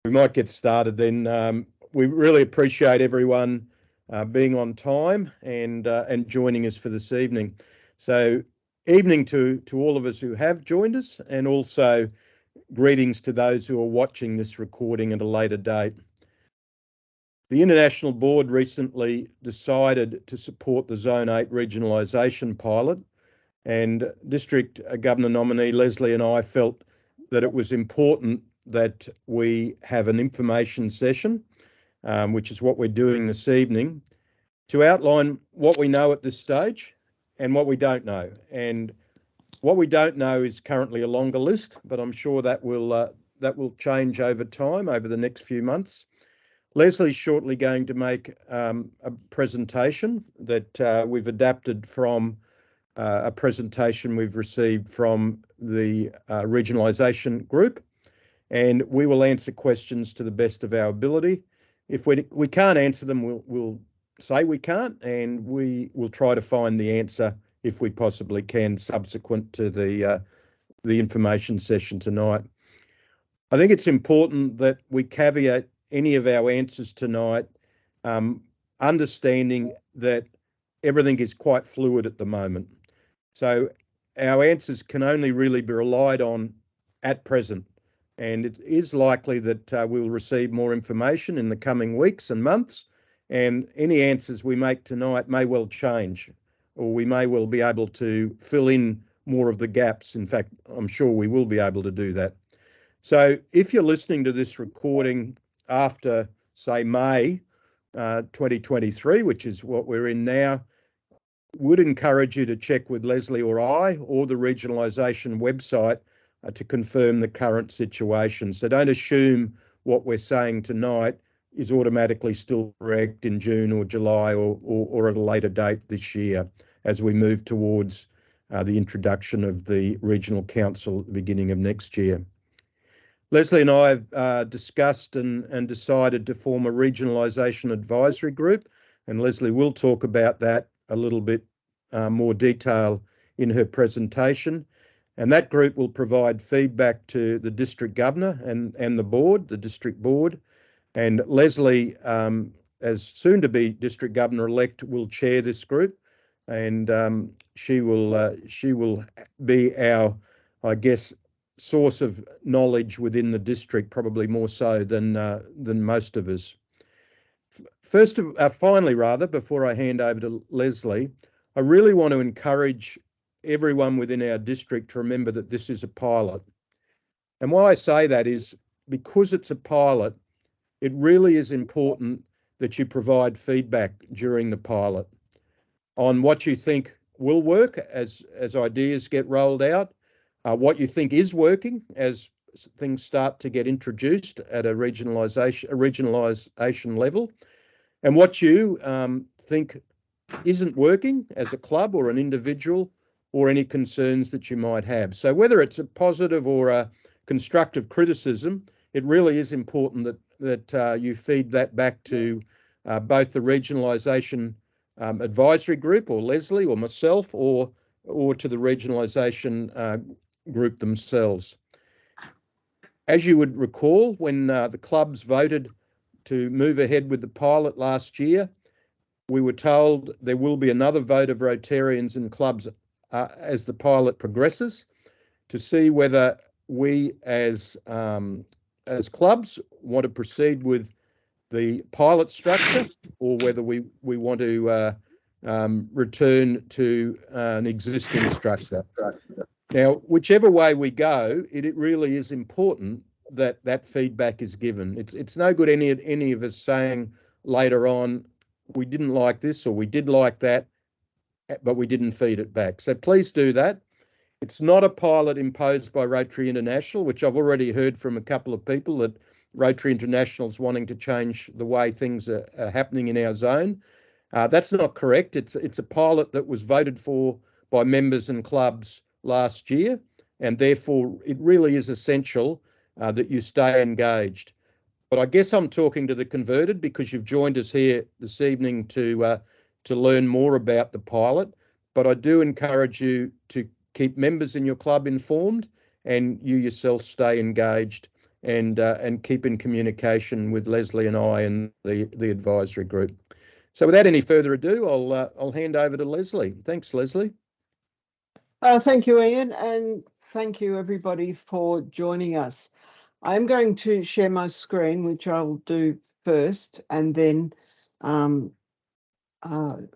We might get started then. We really appreciate everyone being on time and joining us for this evening. So evening to all of us who have joined us, and also greetings to those who are watching this recording at a later date. The International Board recently decided to support the Zone 8 regionalisation pilot, and District Governor nominee Leslie and I felt that it was important that we have an information session, which is what we're doing this evening, to outline what we know at this stage and what we don't know. And what we don't know is currently a longer list, but I'm sure that will change over time, over the next few months. Leslie's shortly going to make a presentation that we've adapted from a presentation we've received from the regionalisation group, and we will answer questions to the best of our ability. If we can't answer them, we'll say we can't, and we will try to find the answer if we possibly can subsequent to the information session tonight. I think it's important that we caveat any of our answers tonight, understanding that everything is quite fluid at the moment. So our answers can only really be relied on at present. And it is likely that we'll receive more information in the coming weeks and months, and any answers we make tonight may well change, or we may well be able to fill in more of the gaps. In fact, I'm sure we will be able to do that. So if you're listening to this recording after, say, May 2023, which is what we're in now, would encourage you to check with Leslie or I or the regionalisation website to confirm the current situation. So don't assume what we're saying tonight is automatically still correct in June or July or at a later date this year as we move towards the introduction of the Regional Council at the beginning of next year. Leslie and I have discussed and decided to form a regionalisation advisory group, and Leslie will talk about that a little bit more detail in her presentation. And that group will provide feedback to the district governor and the board, the district board. And Leslie, as soon to be district governor-elect, will chair this group, and she will be our, I guess, source of knowledge within the district, probably more so than most of us. Finally, before I hand over to Leslie, I really want to encourage everyone within our district to remember that this is a pilot. And why I say that is because it's a pilot, it really is important that you provide feedback during the pilot on what you think will work as ideas get rolled out, what you think is working as things start to get introduced at a regionalisation level, and what you think isn't working as a club or an individual, or any concerns that you might have. So whether it's a positive or a constructive criticism, it really is important that you feed that back to both the regionalisation advisory group, or Leslie or myself, or to the regionalisation group themselves. As you would recall, when the clubs voted to move ahead with the pilot last year, we were told there will be another vote of Rotarians and clubs as the pilot progresses, to see whether we as clubs want to proceed with the pilot structure, or whether we want to return to an existing structure. Now, whichever way we go, it really is important that feedback is given. It's no good any of us saying later on, we didn't like this or we did like that, but we didn't feed it back. So please do that. It's not a pilot imposed by Rotary International, which I've already heard from a couple of people that Rotary International is wanting to change the way things are happening in our zone. That's not correct. It's a pilot that was voted for by members and clubs last year, and therefore it really is essential that you stay engaged. But I guess I'm talking to the converted because you've joined us here this evening to learn more about the pilot. But I do encourage you to keep members in your club informed, and you yourself stay engaged and keep in communication with Leslie and I and the advisory group. So without any further ado, I'll hand over to Leslie. Thanks, Leslie. Thank you, Ian, and thank you everybody for joining us. I'm going to share my screen, which I'll do first, and then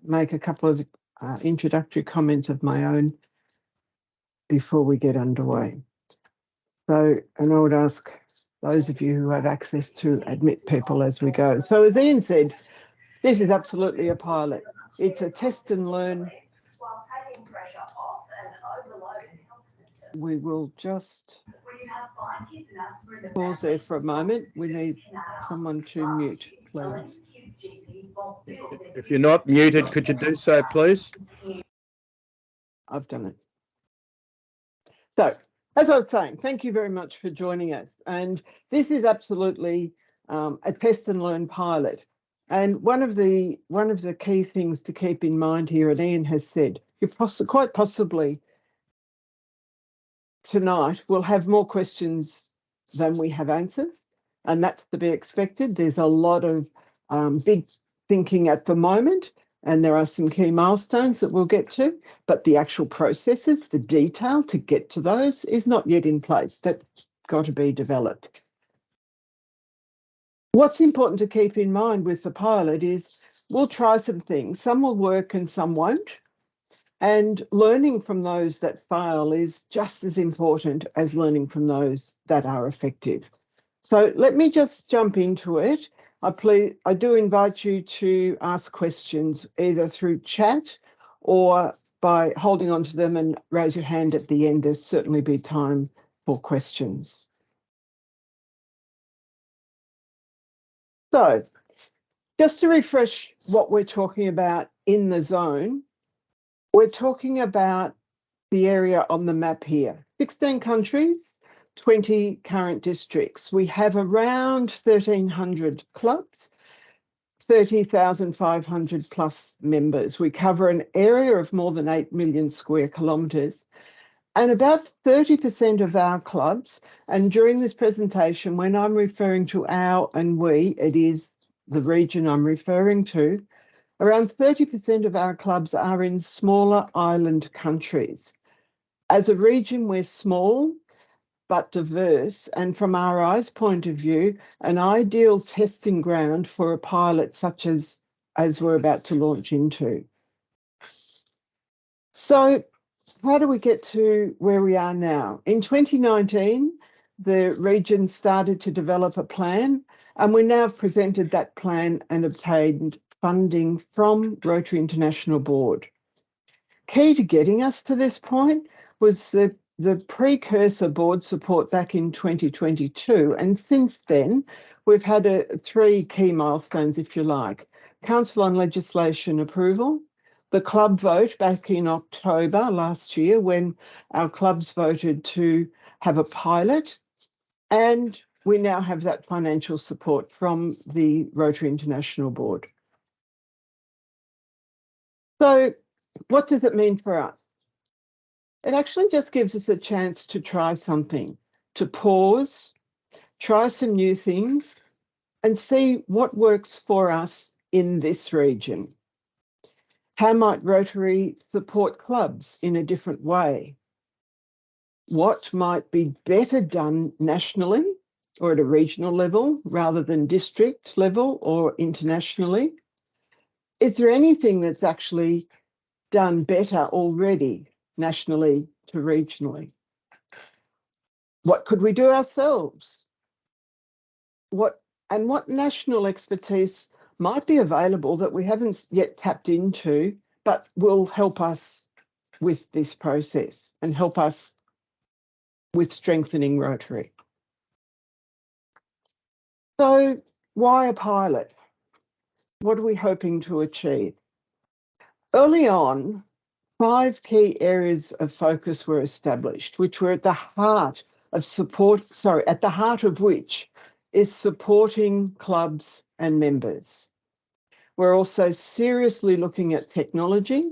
make a couple of introductory comments of my own before we get underway. So, and I would ask those of you who have access to admit people as we go. So as Ian said, this is absolutely a pilot. It's a test and learn. We will just pause there for a moment. We need someone to mute, please. If you're not muted, could you do so, please? I've done it. So, as I was saying, thank you very much for joining us. And this is absolutely a test and learn pilot. And one of the key things to keep in mind here, and Ian has said, you're quite possibly tonight we'll have more questions than we have answers, and that's to be expected. There's a lot of big thinking at the moment, and there are some key milestones that we'll get to, but the actual processes, the detail to get to those is not yet in place. That's got to be developed. What's important to keep in mind with the pilot is we'll try some things. Some will work and some won't. And learning from those that fail is just as important as learning from those that are effective. So let me just jump into it. I do invite you to ask questions either through chat or by holding on to them and raise your hand at the end. There'll certainly be time for questions. So just to refresh what we're talking about in the zone, we're talking about the area on the map here, 16 countries, 20 current districts. We have around 1,300 clubs, 30,500 plus members. We cover an area of more than 8 million square kilometres. And about 30% of our clubs, and during this presentation, when I'm referring to our and we, it is the region I'm referring to, around 30% of our clubs are in smaller island countries. As a region, we're small but diverse, and from RI's point of view, an ideal testing ground for a pilot such as we're about to launch into. So how do we get to where we are now? In 2019, the region started to develop a plan, and we now presented that plan and obtained funding from Rotary International Board. Key to getting us to this point was the precursor board support back in 2022. And since then, we've had three key milestones, if you like. Council on Legislation approval, the club vote back in October last year when our clubs voted to have a pilot, and we now have that financial support from the Rotary International Board. So what does it mean for us? It actually just gives us a chance to try something, to pause, try some new things, and see what works for us in this region. How might Rotary support clubs in a different way? What might be better done nationally or at a regional level rather than district level or internationally? Is there anything that's actually done better already nationally to regionally? What could we do ourselves? What national expertise might be available that we haven't yet tapped into, but will help us with this process and help us with strengthening Rotary? So why a pilot? What are we hoping to achieve? Early on, 5 key areas of focus were established, which were at the heart of which is supporting clubs and members. We're also seriously looking at technology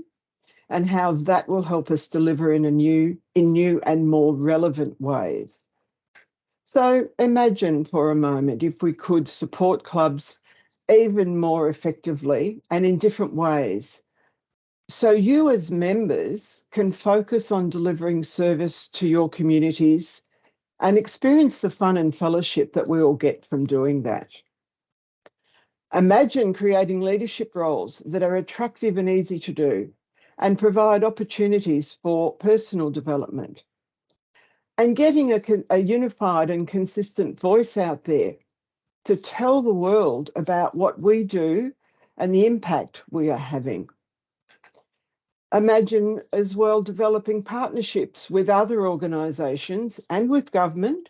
and how that will help us deliver in new and more relevant ways. So imagine for a moment if we could support clubs even more effectively and in different ways. So you as members can focus on delivering service to your communities and experience the fun and fellowship that we all get from doing that. Imagine creating leadership roles that are attractive and easy to do and provide opportunities for personal development. And getting a unified and consistent voice out there to tell the world about what we do and the impact we are having. Imagine as well developing partnerships with other organisations and with government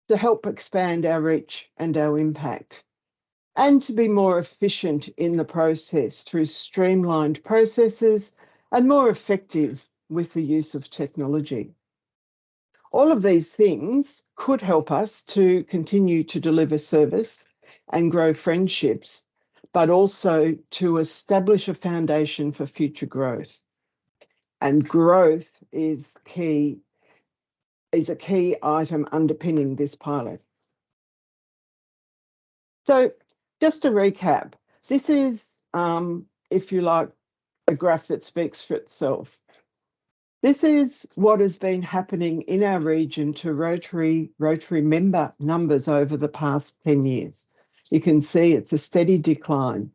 to help expand our reach and our impact, and to be more efficient in the process through streamlined processes and more effective with the use of technology. All of these things could help us to continue to deliver service and grow friendships, but also to establish a foundation for future growth. And growth is a key item underpinning this pilot. So just to recap, this is, if you like, a graph that speaks for itself. This is what has been happening in our region to Rotary member numbers over the past 10 years. You can see it's a steady decline.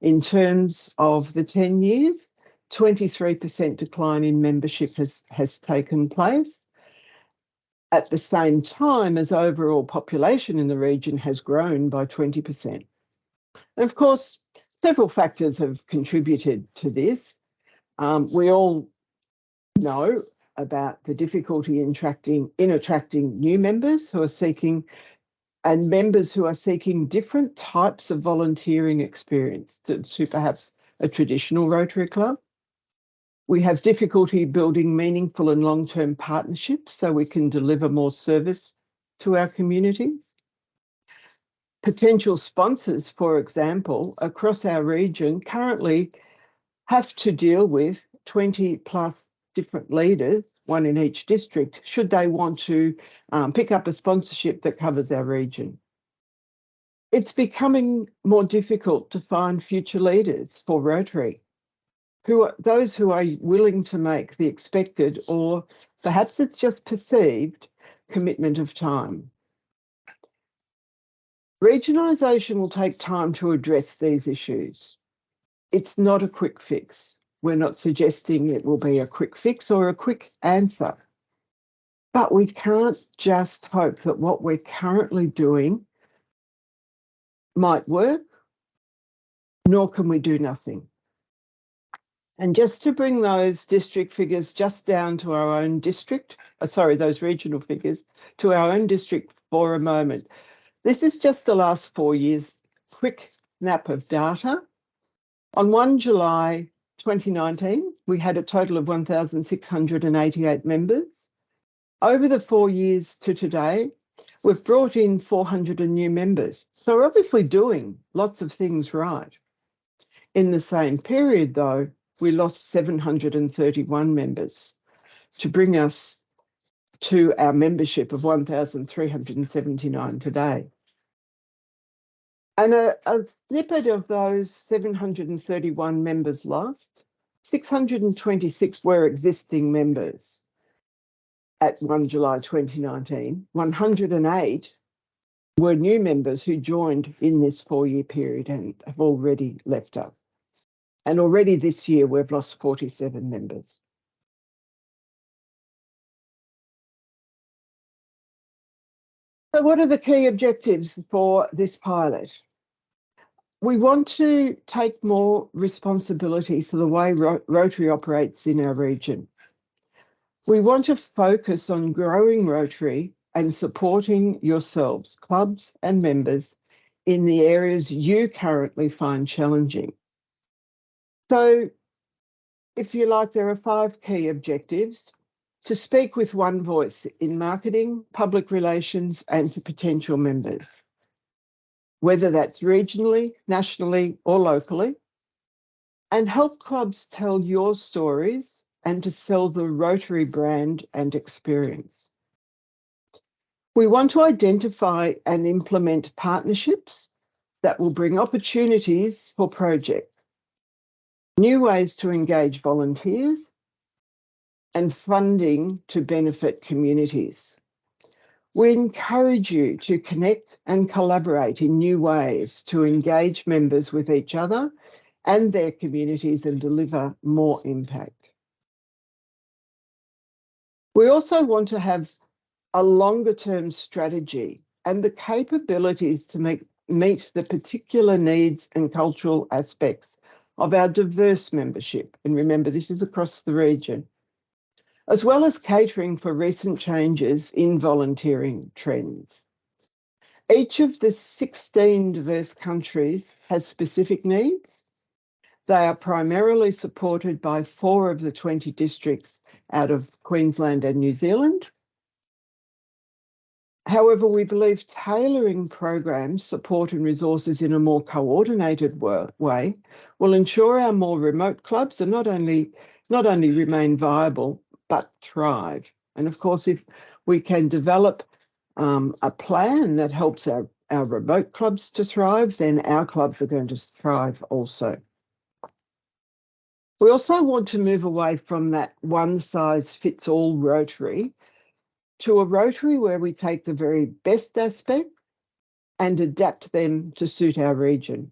In terms of the 10 years, 23% decline in membership has taken place at the same time as overall population in the region has grown by 20%. And of course, several factors have contributed to this. We all know about the difficulty in attracting new members who are seeking, and members who are seeking different types of volunteering experience to perhaps a traditional Rotary club. We have difficulty building meaningful and long-term partnerships so we can deliver more service to our communities. Potential sponsors, for example, across our region currently have to deal with 20 plus different leaders, one in each district, should they want to pick up a sponsorship that covers our region. It's becoming more difficult to find future leaders for Rotary, those who are willing to make the expected, or perhaps it's just perceived, commitment of time. Regionalisation will take time to address these issues. It's not a quick fix. We're not suggesting it will be a quick fix or a quick answer. But we can't just hope that what we're currently doing might work, nor can we do nothing. And just to bring those district figures just down to our own district, those regional figures, to our own district for a moment. This is just the last 4 years, quick snap of data. On 1 July 2019, we had a total of 1,688 members. Over the 4 years to today, we've brought in 400 new members. So we're obviously doing lots of things right. In the same period, though, we lost 731 members to bring us to our membership of 1,379 today. And a snippet of those 731 members lost, 626 were existing members at 1 July 2019. 108 were new members who joined in this 4-year period and have already left us. And already this year, we've lost 47 members. So what are the key objectives for this pilot? We want to take more responsibility for the way Rotary operates in our region. We want to focus on growing Rotary and supporting yourselves, clubs and members, in the areas you currently find challenging. So, if you like, there are 5 key objectives: to speak with one voice in marketing, public relations, and to potential members, whether that's regionally, nationally, or locally, and help clubs tell your stories and to sell the Rotary brand and experience. We want to identify and implement partnerships that will bring opportunities for projects, new ways to engage volunteers, and funding to benefit communities. We encourage you to connect and collaborate in new ways to engage members with each other and their communities and deliver more impact. We also want to have a longer-term strategy and the capabilities to meet the particular needs and cultural aspects of our diverse membership. And remember, this is across the region, as well as catering for recent changes in volunteering trends. Each of the 16 diverse countries has specific needs. They are primarily supported by 4 of the 20 districts out of Queensland and New Zealand. However, we believe tailoring programs, support and resources in a more coordinated way will ensure our more remote clubs are not only remain viable, but thrive. And of course, if we can develop a plan that helps our remote clubs to thrive, then our clubs are going to thrive also. We also want to move away from that one-size-fits-all Rotary to a Rotary where we take the very best aspects and adapt them to suit our region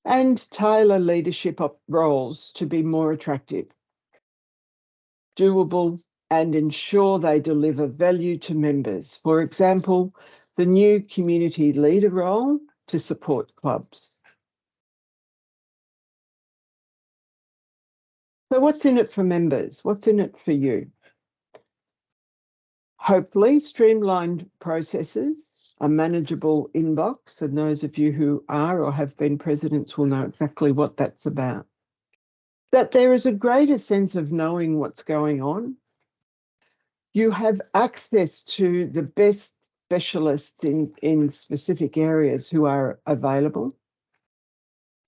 and tailor leadership roles to be more attractive, doable, and ensure they deliver value to members. For example, the new community leader role to support clubs. So what's in it for members? What's in it for you? Hopefully, streamlined processes, a manageable inbox, and those of you who are or have been presidents will know exactly what that's about. That there is a greater sense of knowing what's going on. You have access to the best specialists in specific areas who are available.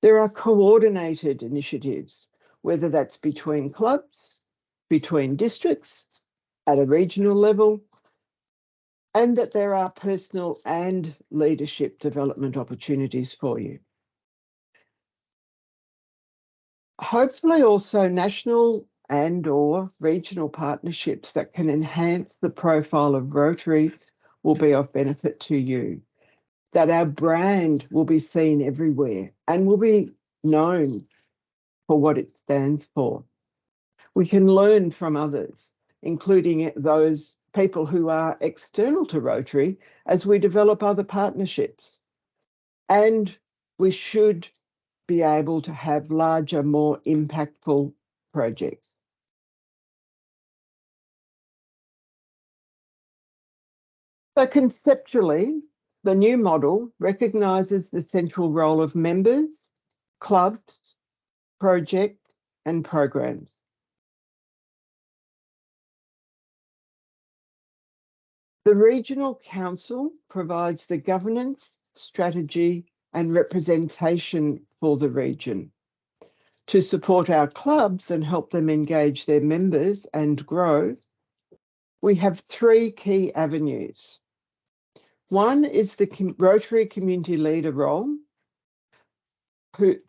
There are coordinated initiatives, whether that's between clubs, between districts, at a regional level, and that there are personal and leadership development opportunities for you. Hopefully also national and/or regional partnerships that can enhance the profile of Rotary will be of benefit to you. That our brand will be seen everywhere and will be known for what it stands for. We can learn from others, including those people who are external to Rotary, as we develop other partnerships. And we should be able to have larger, more impactful projects. So conceptually, the new model recognises the central role of members, clubs, projects, and programs. The Regional Council provides the governance, strategy, and representation for the region. To support our clubs and help them engage their members and grow, we have 3 key avenues. One is the Rotary Community Leader role.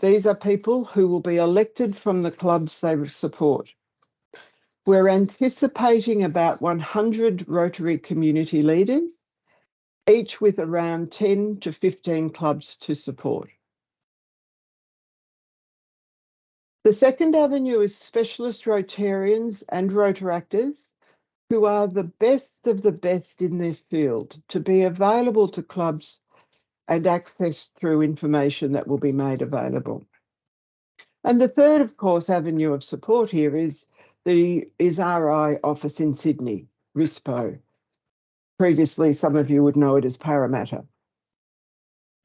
These are people who will be elected from the clubs they support. We're anticipating about 100 Rotary community leaders, each with around 10 to 15 clubs to support. The second avenue is specialist Rotarians and Rotaractors who are the best of the best in their field to be available to clubs and accessed through information that will be made available. And the third, of course, avenue of support here is RI office in Sydney, RISPO. Previously, some of you would know it as Parramatta.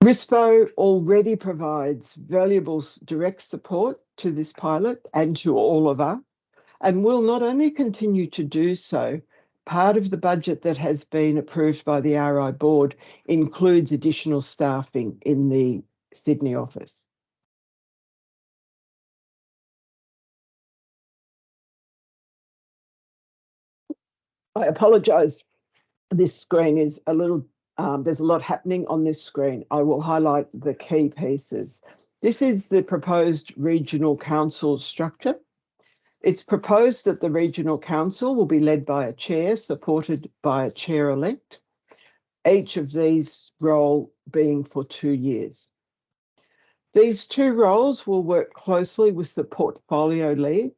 RISPO already provides valuable direct support to this pilot and to all of us, and will not only continue to do so, part of the budget that has been approved by the RI board includes additional staffing in the Sydney office. I apologise. This screen is a little, there's a lot happening on this screen. I will highlight the key pieces. This is the proposed regional council structure. It's proposed that the regional council will be led by a chair, supported by a chair-elect, each of these roles being for 2 years. These 2 roles will work closely with the portfolio lead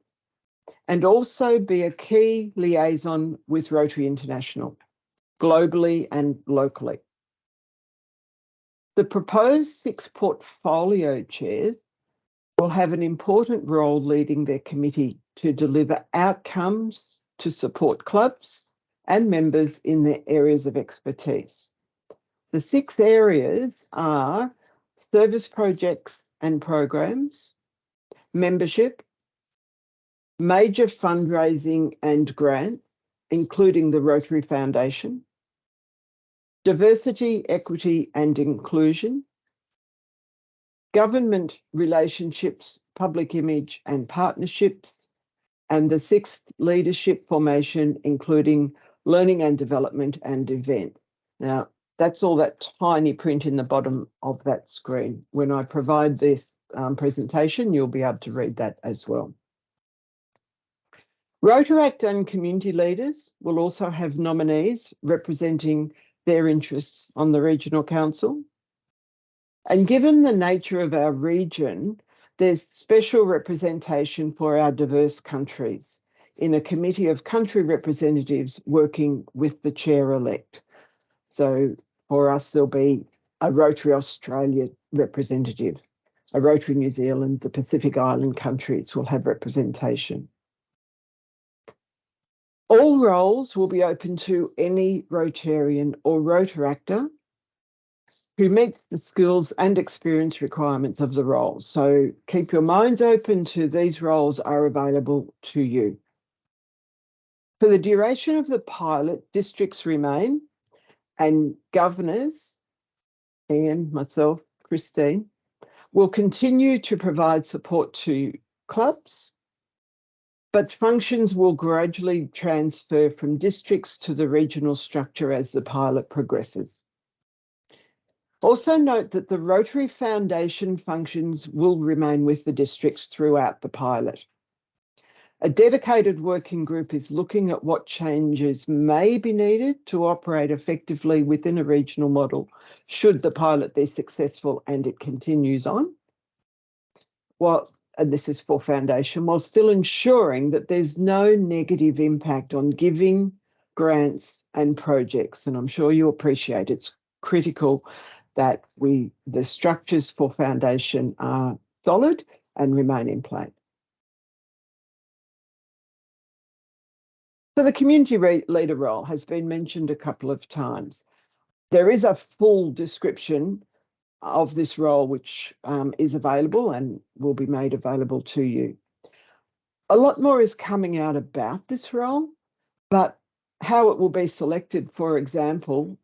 and also be a key liaison with Rotary International, globally and locally. The proposed 6 portfolio chairs will have an important role leading their committee to deliver outcomes to support clubs and members in their areas of expertise. The 6 areas are service projects and programs, membership, major fundraising and grant, including the Rotary Foundation, diversity, equity and inclusion, government relationships, public image and partnerships, and the 6th leadership formation, including learning and development and event. Now, that's all that tiny print in the bottom of that screen. When I provide this presentation, you'll be able to read that as well. Rotaract and community leaders will also have nominees representing their interests on the Regional Council. And given the nature of our region, there's special representation for our diverse countries in a committee of country representatives working with the chair-elect. So for us, there'll be a Rotary Australia representative, a Rotary New Zealand, the Pacific Island countries will have representation. All roles will be open to any Rotarian or Rotaractor who meets the skills and experience requirements of the role. So keep your minds open to these roles are available to you. For the duration of the pilot, districts remain and governors, Ian, myself, Christine, will continue to provide support to clubs, but functions will gradually transfer from districts to the regional structure as the pilot progresses. Also note that the Rotary Foundation functions will remain with the districts throughout the pilot. A dedicated working group is looking at what changes may be needed to operate effectively within a regional model should the pilot be successful and it continues on. And this is for Foundation, while still ensuring that there's no negative impact on giving, grants and projects. And I'm sure you appreciate it's critical that the structures for Foundation are solid and remain in place. So the community leader role has been mentioned a couple of times. There is a full description of this role which is available and will be made available to you. A lot more is coming out about this role, but how it will be selected, for example,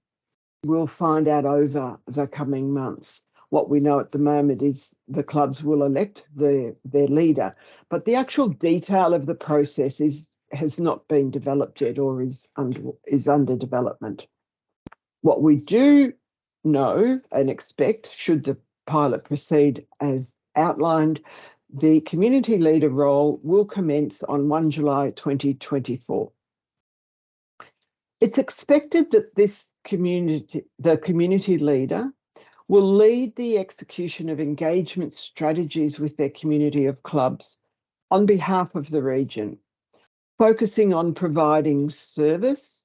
we'll find out over the coming months. What we know at the moment is the clubs will elect their leader, but the actual detail of the process has not been developed yet or is under development. What we do know and expect, should the pilot proceed as outlined, the community leader role will commence on 1 July 2024. It's expected that the community leader will lead the execution of engagement strategies with their community of clubs on behalf of the region, focusing on providing service.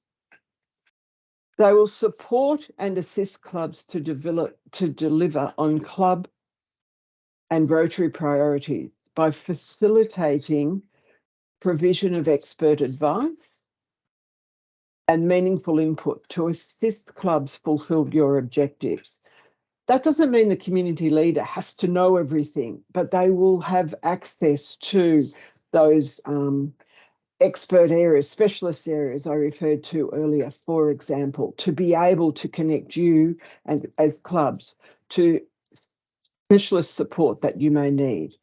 They will support and assist clubs to deliver on club and Rotary priorities by facilitating provision of expert advice and meaningful input to assist clubs fulfil your objectives. That doesn't mean the community leader has to know everything, but they will have access to those expert areas, specialist areas I referred to earlier, for example, to be able to connect you and as clubs to specialist support that you may need.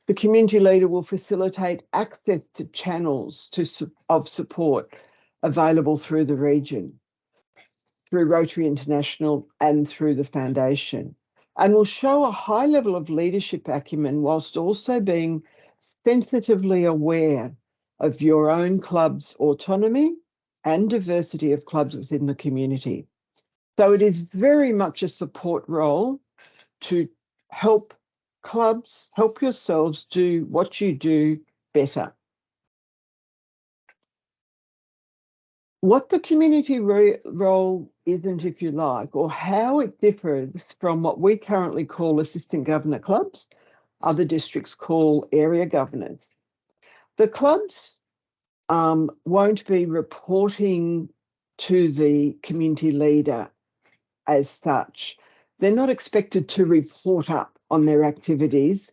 The community leader will facilitate access to channels of support available through the region. through Rotary International and through the foundation, and will show a high level of leadership acumen whilst also being sensitively aware of your own club's autonomy and diversity of clubs within the community. So it is very much a support role to help clubs, help yourselves do what you do better. What the community role isn't, if you like, or how it differs from what we currently call assistant governor clubs, other districts call area governors. The clubs won't be reporting to the community leader as such. They're not expected to report up on their activities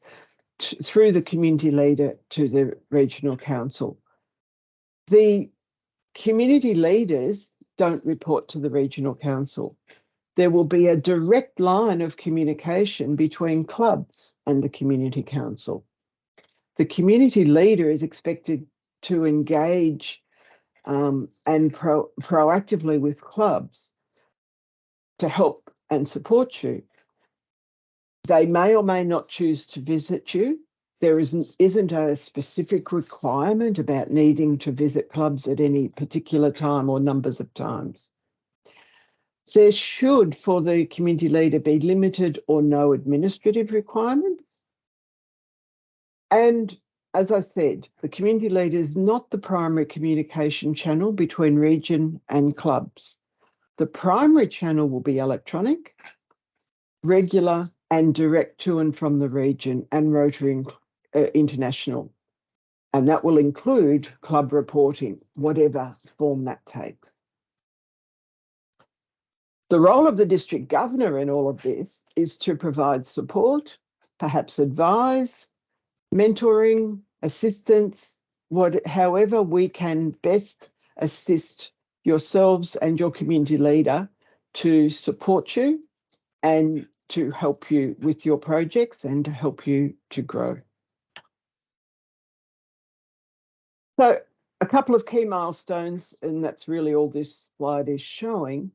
through the community leader to the regional council. The community leaders don't report to the regional council. There will be a direct line of communication between clubs and the community council. The community leader is expected to engage and proactively with clubs to help and support you. They may or may not choose to visit you. There isn't a specific requirement about needing to visit clubs at any particular time or numbers of times. There should, for the community leader, be limited or no administrative requirements. And as I said, the community leader is not the primary communication channel between region and clubs. The primary channel will be electronic, regular and direct to and from the region and Rotary International. And that will include club reporting, whatever form that takes. The role of the district governor in all of this is to provide support, perhaps advise, mentoring, assistance, however we can best assist yourselves and your community leader to support you and to help you with your projects and to help you to grow. So a couple of key milestones, and that's really all this slide is showing.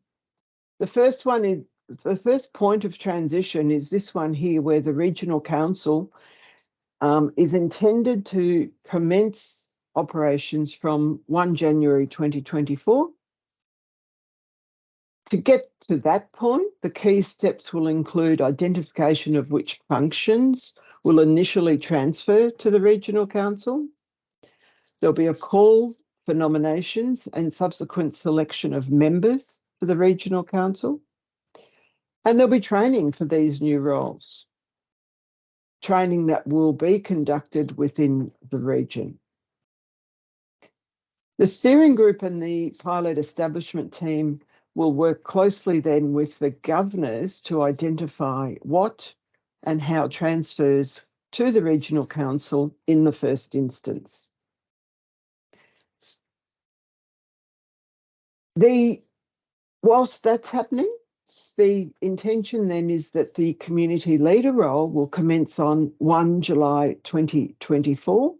The first one is, the first point of transition is this one here, where the regional council is intended to commence operations from 1 January 2024. To get to that point, the key steps will include identification of which functions will initially transfer to the regional council. There'll be a call for nominations and subsequent selection of members for the regional council. And there'll be training for these new roles, training that will be conducted within the region. The steering group and the pilot establishment team will work closely then with the governors to identify what and how transfers to the regional council in the first instance. Whilst that's happening, the intention then is that the community leader role will commence on 1 July 2024,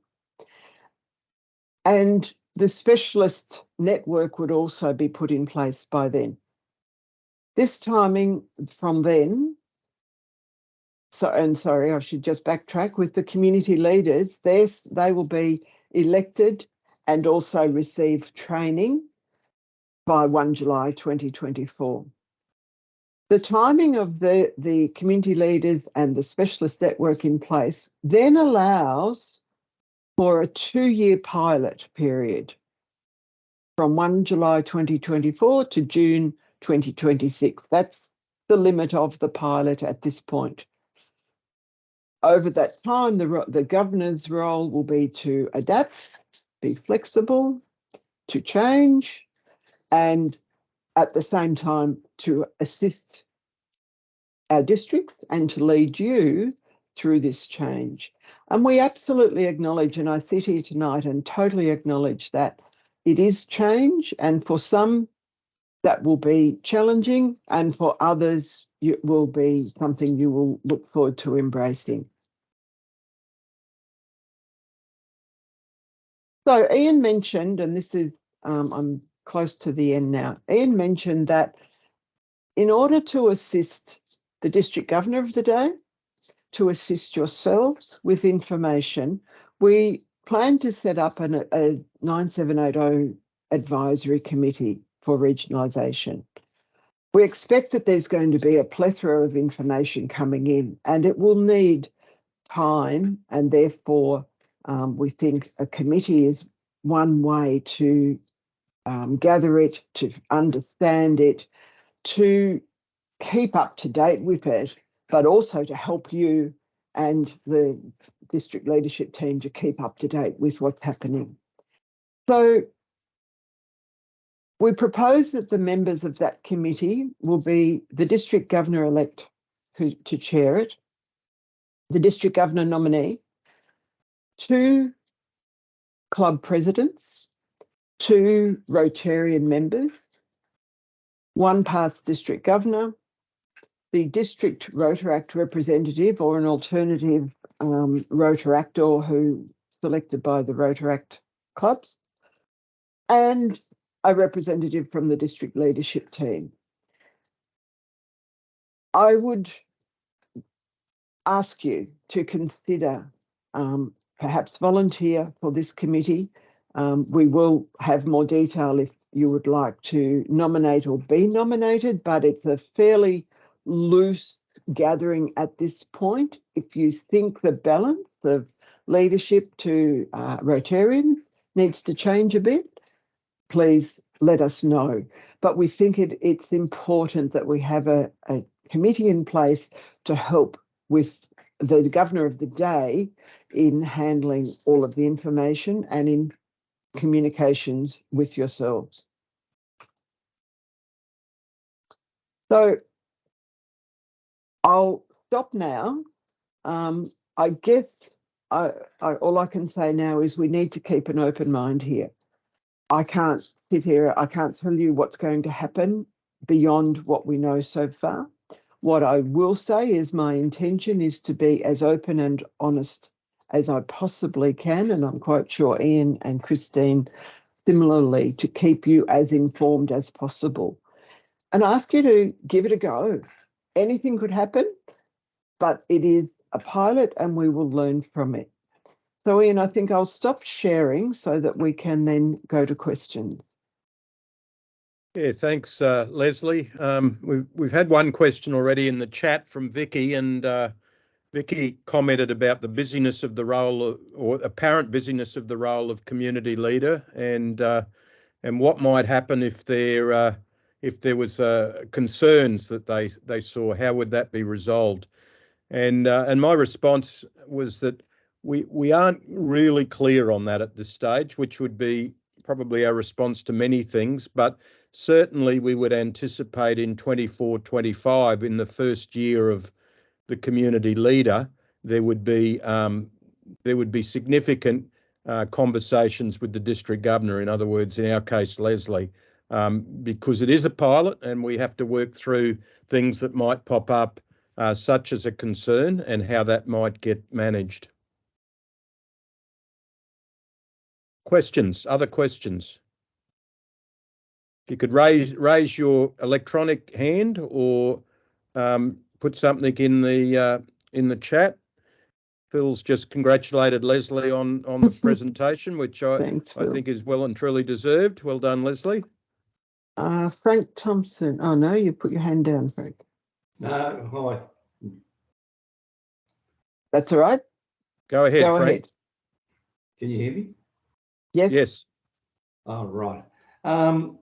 and the specialist network would also be put in place by then. This timing from then, sorry, I should just backtrack, with the community leaders, they will be elected and also receive training by 1 July 2024. The timing of the community leaders and the specialist network in place then allows for a 2-year pilot period from 1 July 2024 to June 2026. That's the limit of the pilot at this point. Over that time, the governor's role will be to adapt, be flexible, to change, and at the same time to assist our districts and to lead you through this change. And we absolutely acknowledge, and I sit here tonight and totally acknowledge that it is change, and for some that will be challenging, and for others it will be something you will look forward to embracing. So Ian mentioned, and this is, I'm close to the end now, Ian mentioned that in order to assist the district governor of the day, to assist yourselves with information, we plan to set up a 9780 advisory committee for regionalisation. We expect that there's going to be a plethora of information coming in, and it will need time, and therefore we think a committee is one way to gather it, to understand it, to keep up to date with it, but also to help you and the district leadership team to keep up to date with what's happening. So we propose that the members of that committee will be the district governor-elect to chair it, the district governor nominee, 2 club presidents, 2 Rotarian members, 1 past district governor, the district Rotaract representative or an alternative Rotaractor who selected by the Rotaract clubs, and a representative from the district leadership team. I would ask you to consider perhaps volunteer for this committee. We will have more detail if you would like to nominate or be nominated, but it's a fairly loose gathering at this point. If you think the balance of leadership to Rotarians needs to change a bit, please let us know. But we think it's important that we have a committee in place to help with the governor of the day in handling all of the information and in communications with yourselves. So I'll stop now. I guess all I can say now is we need to keep an open mind here. I can't sit here, I can't tell you what's going to happen beyond what we know so far. What I will say is my intention is to be as open and honest as I possibly can, and I'm quite sure Ian and Christine similarly, to keep you as informed as possible. And ask you to give it a go. Anything could happen, but it is a pilot and we will learn from it. So Ian, I think I'll stop sharing so that we can then go to questions. Yeah, thanks, Leslie. We've had one question already in the chat from Vicky, and Vicky commented about the busyness of the role, or apparent busyness of the role of community leader, and what might happen if there was concerns that they saw. How would that be resolved? And my response was that we aren't really clear on that at this stage, which would be probably our response to many things, but certainly we would anticipate in 24-25, in the first year of the community leader, there would be significant conversations with the district governor, in other words, in our case, Leslie, because it is a pilot and we have to work through things that might pop up, such as a concern and how that might get managed. Questions, other questions? If you could raise your electronic hand or put something in the chat. Phil's just congratulated Leslie on the presentation, which I think is well and truly deserved. Well done, Leslie. Frank Thompson. Oh no, you put your hand down, Frank. No, hi. That's all right. Go ahead, Frank. Ahead. Can you hear me? Yes. Yes. Oh, right. I'm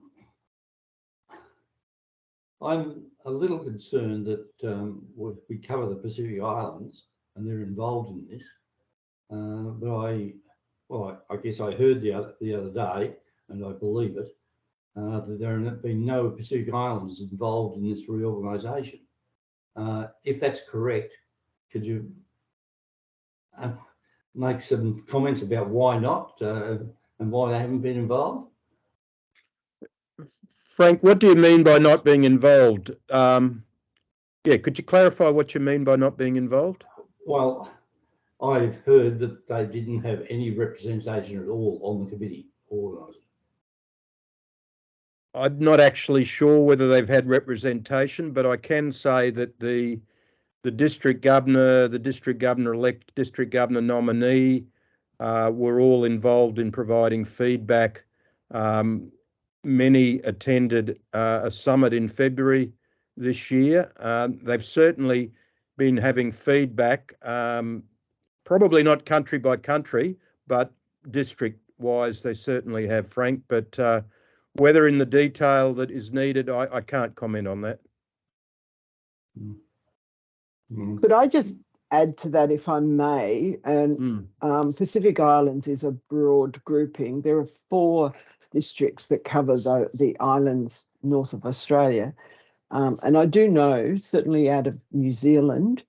a little concerned that we cover the Pacific Islands and they're involved in this. But I guess I heard the other day, and I believe it, that there have been no Pacific Islands involved in this reorganisation. If that's correct, could you make some comments about why not and why they haven't been involved? Frank, what do you mean by not being involved? Yeah, could you clarify what you mean by not being involved? Well, I've heard that they didn't have any representation at all on the committee organising. I'm not actually sure whether they've had representation, but I can say that the district governor, the district governor-elect, district governor nominee were all involved in providing feedback. Many attended a summit in February this year. They've certainly been having feedback, probably not country by country, but district-wise, they certainly have, Frank. But whether in the detail that is needed, I can't comment on that. Could I just add to that, if I may? And Pacific Islands is a broad grouping. There are 4 districts that cover the islands north of Australia. And I do know, certainly out of New Zealand,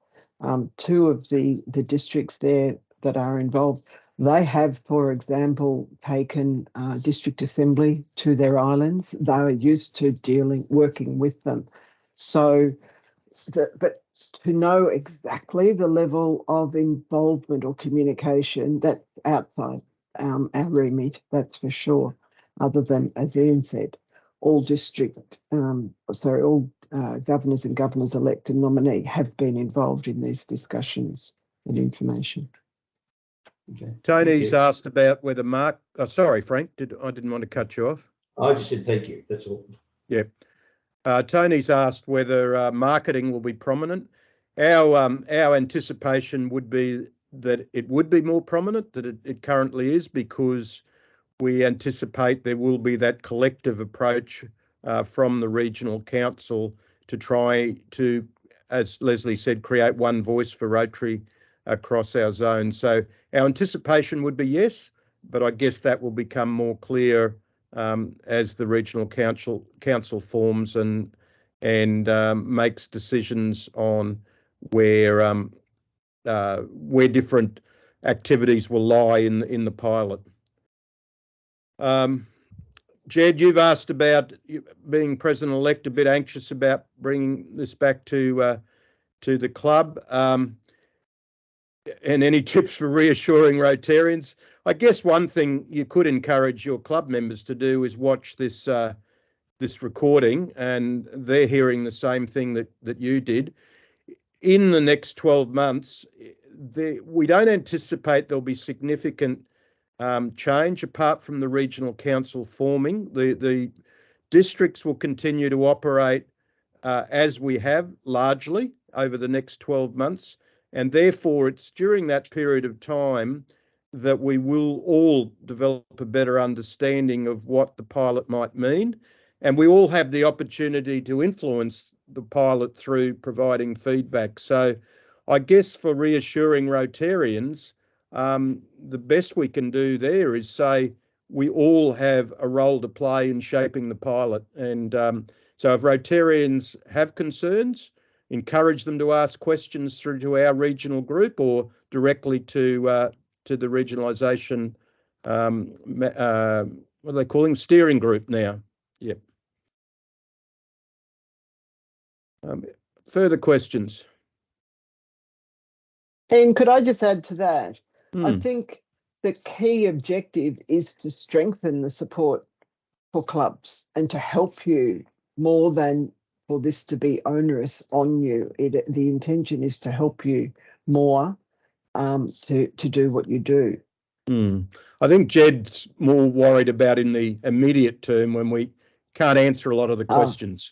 2 of the districts there that are involved, they have, for example, taken district assembly to their islands. They are used to working with them. So, but to know exactly the level of involvement or communication, that's outside our remit, that's for sure, other than, as Ian said, all governors and governors-elect and nominee have been involved in these discussions and information. Okay. Tony's asked about whether Mark. Oh, sorry, Frank. I didn't want to cut you off. I just said thank you. That's all. Yeah. Tony's asked whether marketing will be prominent. Our anticipation would be that it would be more prominent than it currently is, because we anticipate there will be that collective approach from the regional council to try to, as Leslie said, create one voice for Rotary across our zone. So our anticipation would be yes, but I guess that will become more clear as the regional council forms and makes decisions on where different activities will lie in the pilot. Jed, you've asked about being president-elect, a bit anxious about bringing this back to the club, and any tips for reassuring Rotarians. I guess one thing you could encourage your club members to do is watch this recording, and they're hearing the same thing that you did. In the next 12 months, we don't anticipate there'll be significant change apart from the regional council forming. The districts will continue to operate as we have largely over the next 12 months. And therefore, it's during that period of time that we will all develop a better understanding of what the pilot might mean. And we all have the opportunity to influence the pilot through providing feedback. So I guess for reassuring Rotarians, the best we can do there is say we all have a role to play in shaping the pilot. And so if Rotarians have concerns, encourage them to ask questions through to our regional group or directly to the regionalisation, what are they calling, steering group now. Yep. Further questions? And could I just add to that? I think the key objective is to strengthen the support for clubs and to help you more than for this to be onerous on you. The intention is to help you more to do what you do. I think Jed's more worried about in the immediate term when we can't answer a lot of the questions.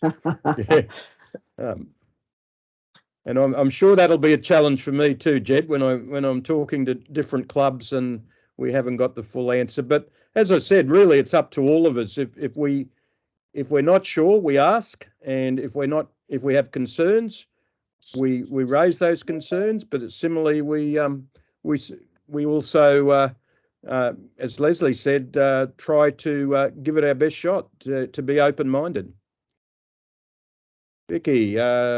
Yeah. And I'm sure that'll be a challenge for me too, Jed, when I'm talking to different clubs and we haven't got the full answer. But as I said, really, it's up to all of us. If we're not sure, we ask, and if we have concerns, we raise those concerns. But similarly, we also, as Leslie said, try to give it our best shot to be open-minded. Vicky,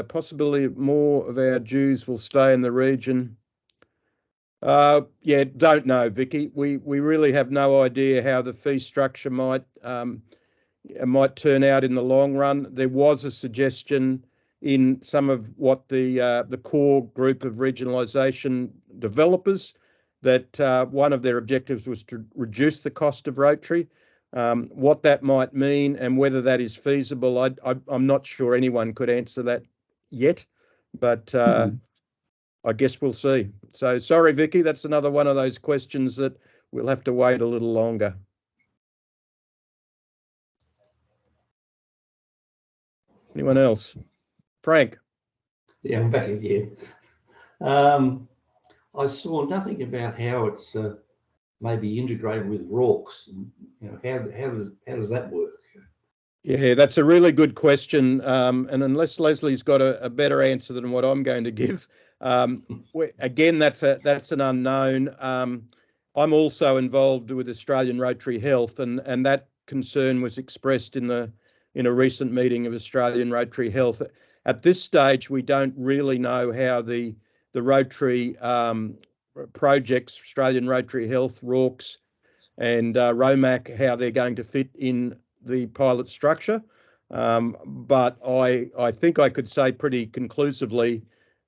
possibly more of our dues will stay in the region. Yeah, don't know, Vicky. We really have no idea how the fee structure might turn out in the long run. There was a suggestion in some of what the core group of regionalisation developers that one of their objectives was to reduce the cost of Rotary. What that might mean and whether that is feasible, I'm not sure anyone could answer that yet, but I guess we'll see. So sorry, Vicky, that's another one of those questions that we'll have to wait a little longer. Anyone else? Frank? Yeah, I'm back again. I saw nothing about how it's maybe integrated with Rorke's. You know, how does that work? Yeah, that's a really good question. And unless Leslie's got a better answer than what I'm going to give, again, that's an unknown. I'm also involved with Australian Rotary Health, and that concern was expressed in a recent meeting of Australian Rotary Health. At this stage, we don't really know how the Rotary projects, Australian Rotary Health, Rorke's, and ROMAC, how they're going to fit in the pilot structure. But I think I could say pretty conclusively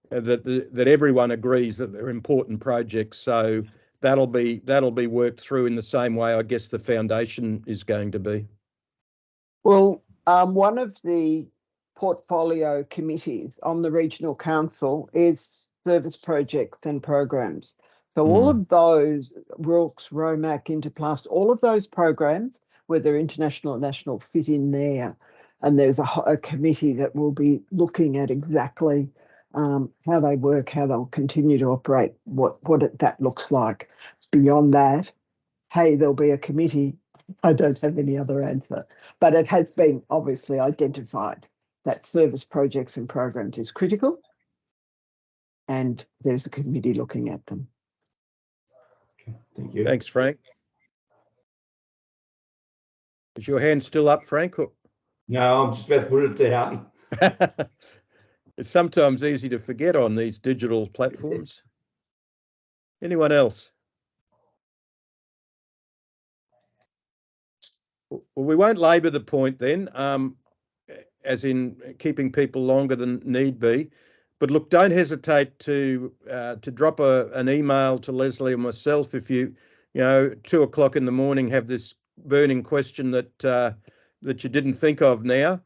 that everyone agrees that they're important projects. So that'll be worked through in the same way I guess the foundation is going to be. Well, one of the portfolio committees on the Regional Council is service projects and programs. So all of those, Rorke's, ROMAC, Interplast, all of those programs, whether international or national, fit in there. And there's a committee that will be looking at exactly how they work, how they'll continue to operate, what that looks like. Beyond that, hey, there'll be a committee. I don't have any other answer, but it has been obviously identified that service projects and programs is critical, and there's a committee looking at them. Okay, thank you. Thanks, Frank. Is your hand still up, Frank? No, I'm just about to put it down. It's sometimes easy to forget on these digital platforms. Anyone else? Well, we won't labour the point then, as in keeping people longer than need be. But look, don't hesitate to drop an email to Leslie or myself if you 2 o'clock in the morning have this burning question that you didn't think of now.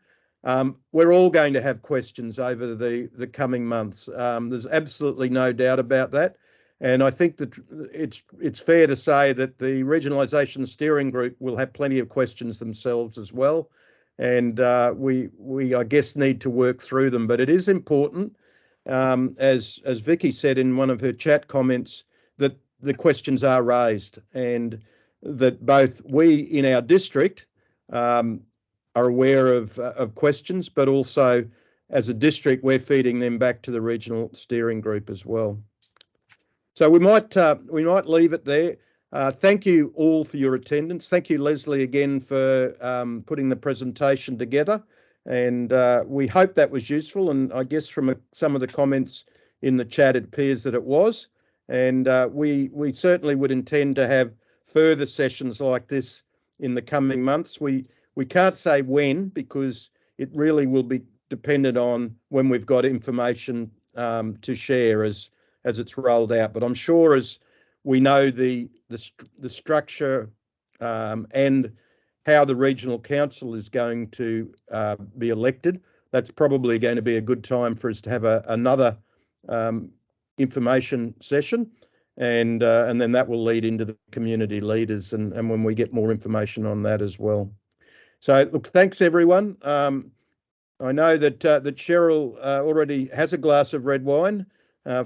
We're all going to have questions over the coming months. There's absolutely no doubt about that. And I think that it's fair to say that the Regionalisation Steering Group will have plenty of questions themselves as well. And we I guess need to work through them. But it is important, as Vicky said in one of her chat comments, that the questions are raised and that both we in our district are aware of questions, but also as a district, we're feeding them back to the Regional Steering Group as well. So we might leave it there. Thank you all for your attendance. Thank you, Leslie, again for putting the presentation together. And we hope that was useful. And I guess from some of the comments in the chat, it appears that it was. And we certainly would intend to have further sessions like this in the coming months. We can't say when, because it really will be dependent on when we've got information to share as it's rolled out. But I'm sure as we know the structure and how the Regional Council is going to be elected, that's probably going to be a good time for us to have another information session, and then that will lead into the community leaders and when we get more information on that as well. So look, thanks everyone. I know that Cheryl already has a glass of red wine.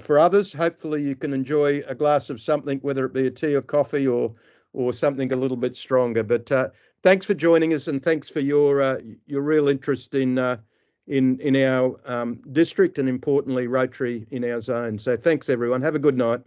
For others, hopefully you can enjoy a glass of something, whether it be a tea or coffee or something a little bit stronger. But thanks for joining us, and thanks for your real interest in our district and importantly Rotary in our zone. So thanks everyone. Have a good night.